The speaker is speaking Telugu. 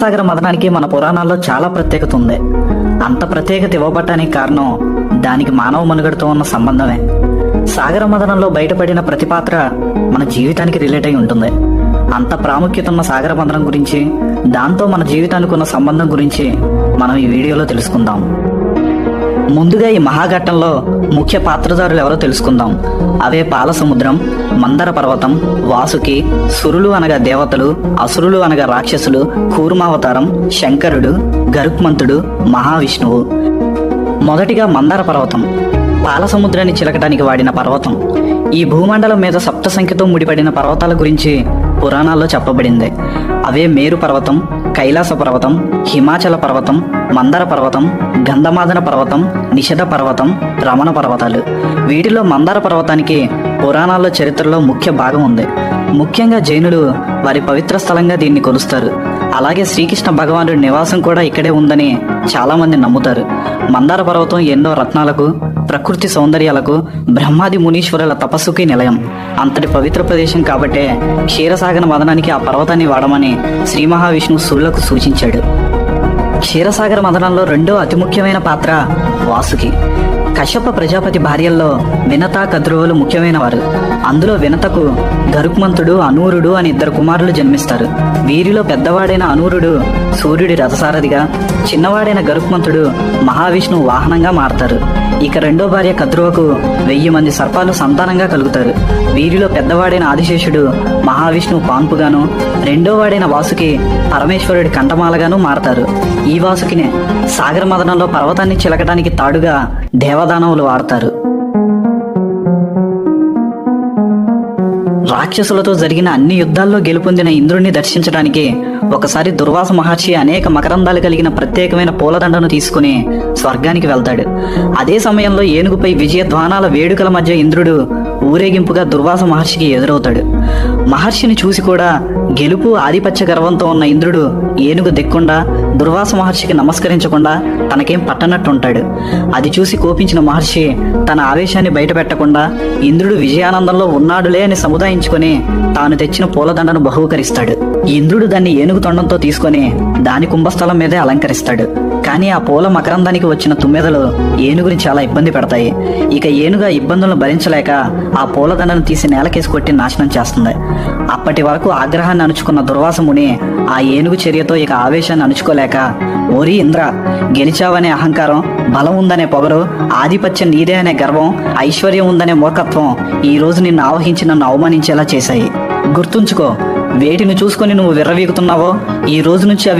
సాగర మదనానికి మన పురాణాల్లో చాలా ప్రత్యేకత ఉంది. అంత ప్రత్యేకత ఇవ్వబట్టానికి కారణం దానికి మానవ మనుగడతో ఉన్న సంబంధమే. సాగర మదనంలో బయటపడిన ప్రతి పాత్ర మన జీవితానికి రిలేట్ అయి ఉంటుంది. అంత ప్రాముఖ్యత ఉన్న సాగర మదనం గురించి, దాంతో మన జీవితానికి ఉన్న సంబంధం గురించి మనం ఈ వీడియోలో తెలుసుకుందాం. ముందుగా ఈ మహాఘట్టంలో ముఖ్య పాత్రధారులు ఎవరో తెలుసుకుందాం. అవే పాలసముద్రం, మందర పర్వతం, వాసుకి, సురులు అనగా దేవతలు, అసురులు అనగా రాక్షసులు, కూర్మావతారం, శంకరుడు, గరుత్మంతుడు, మహావిష్ణువు. మొదటిగా మందర పర్వతం. పాలసముద్రాన్ని చిలకటానికి వాడిన పర్వతం. ఈ భూమండలం మీద సప్త సంఖ్యతో ముడిపడిన పర్వతాల గురించి పురాణాల్లో చెప్పబడింది. అవే మేరు పర్వతం, కైలాస పర్వతం, హిమాచల పర్వతం, మందర పర్వతం, గంధమాదన పర్వతం, నిషధ పర్వతం, రమణ పర్వతాలు. వీటిలో మందర పర్వతానికి పురాణాల్లో చరిత్రలో ముఖ్య భాగం ఉంది. ముఖ్యంగా జైనులు వారి పవిత్ర స్థలంగా దీన్ని కొలుస్తారు. అలాగే శ్రీకృష్ణ భగవానుడి నివాసం కూడా ఇక్కడే ఉందని చాలా మంది నమ్ముతారు. మందార పర్వతం ఎన్నో రత్నాలకు, ప్రకృతి సౌందర్యాలకు, బ్రహ్మాది మునీశ్వరుల తపస్సుకి నిలయం. అంతటి పవిత్ర ప్రదేశం కాబట్టే క్షీరసాగర మదనానికి ఆ పర్వతాన్ని వాడమని శ్రీ మహావిష్ణువు సురులకు సూచించాడు. క్షీరసాగర మదనంలో రెండో అతి ముఖ్యమైన పాత్ర వాసుకి. కశ్యప ప్రజాపతి భార్యల్లో వినత, కద్రువులు ముఖ్యమైన వారు. అందులో వినతకు గరుత్మంతుడు, అనూరుడు అని ఇద్దరు కుమారులు జన్మిస్తారు. వీరిలో పెద్దవాడైన అనూరుడు సూర్యుడి రథసారథిగా, చిన్నవాడైన గరుత్మంతుడు మహావిష్ణువు వాహనంగా మారతారు. ఇక రెండో భార్య కద్రువకు 1000 మంది సర్పాలు సంతానంగా కలుగుతారు. వీరిలో పెద్దవాడైన ఆదిశేషుడు మహావిష్ణువు పాన్పుగాను, రెండో వాడైన వాసుకి పరమేశ్వరుడి కంఠమాలగాను మారతారు. ఈ వాసుకినే సాగర మదనంలో పర్వతాన్ని చిలకటానికి తాడుగా దేవదానవులు వాడతారు. రాక్షసులతో జరిగిన అన్ని యుద్ధాల్లో గెలుపొందిన ఇంద్రుడిని దర్శించడానికి ఒకసారి దుర్వాస మహర్షి అనేక మకరందాలు కలిగిన ప్రత్యేకమైన పూలదండను తీసుకుని స్వర్గానికి వెళ్తాడు. అదే సమయంలో ఏనుగుపై విజయధ్వానాల వేడుకల మధ్య ఇంద్రుడు ఊరేగింపుగా దుర్వాస మహర్షికి ఎదురవుతాడు. మహర్షిని చూసి కూడా గెలుపు, ఆధిపత్య గర్వంతో ఉన్న ఇంద్రుడు ఏనుగు దిక్కుండా దుర్వాస మహర్షికి నమస్కరించకుండా తనకేం పట్టనట్టుంటాడు. అది చూసి కోపించిన మహర్షి తన ఆవేశాన్ని బయటపెట్టకుండా ఇంద్రుడు విజయానందంలో ఉన్నాడులే అని సముదాయించుకొని తాను తెచ్చిన పూలదండను బహూకరిస్తాడు. ఇంద్రుడు దాన్ని ఏనుగు తొండంతో తీసుకొని దాని కుంభస్థలం మీదే అలంకరిస్తాడు. కానీ ఆ పూల మకరందానికి వచ్చిన తుమ్మెదలు ఏనుగుని చాలా ఇబ్బంది పెడతాయి. ఇక ఏనుగు ఆ ఇబ్బందులను భరించలేక ఆ పూలదండను తీసి నేలకేసి కొట్టి నాశనం చేస్తుంది. అప్పటి వరకు ఆగ్రహాన్ని అణుచుకున్న దుర్వాసముని ఆ ఏనుగు చర్యతో ఇక ఆవేశాన్ని అణుచుకోలేక, ఓరి ఇంద్ర, గెలిచావనే అహంకారం, బలం ఉందనే పొగరు, ఆధిపత్యం నీదే అనే గర్వం, ఐశ్వర్యం ఉందనే మూర్ఖత్వం ఈ రోజు నిన్ను ఆవహించి నన్ను అవమానించేలా చేశాయి. గుర్తుంచుకో, వేటిని చూసుకొని నువ్వు విర్రవీగుతున్నావో ఈ రోజు నుంచి అవి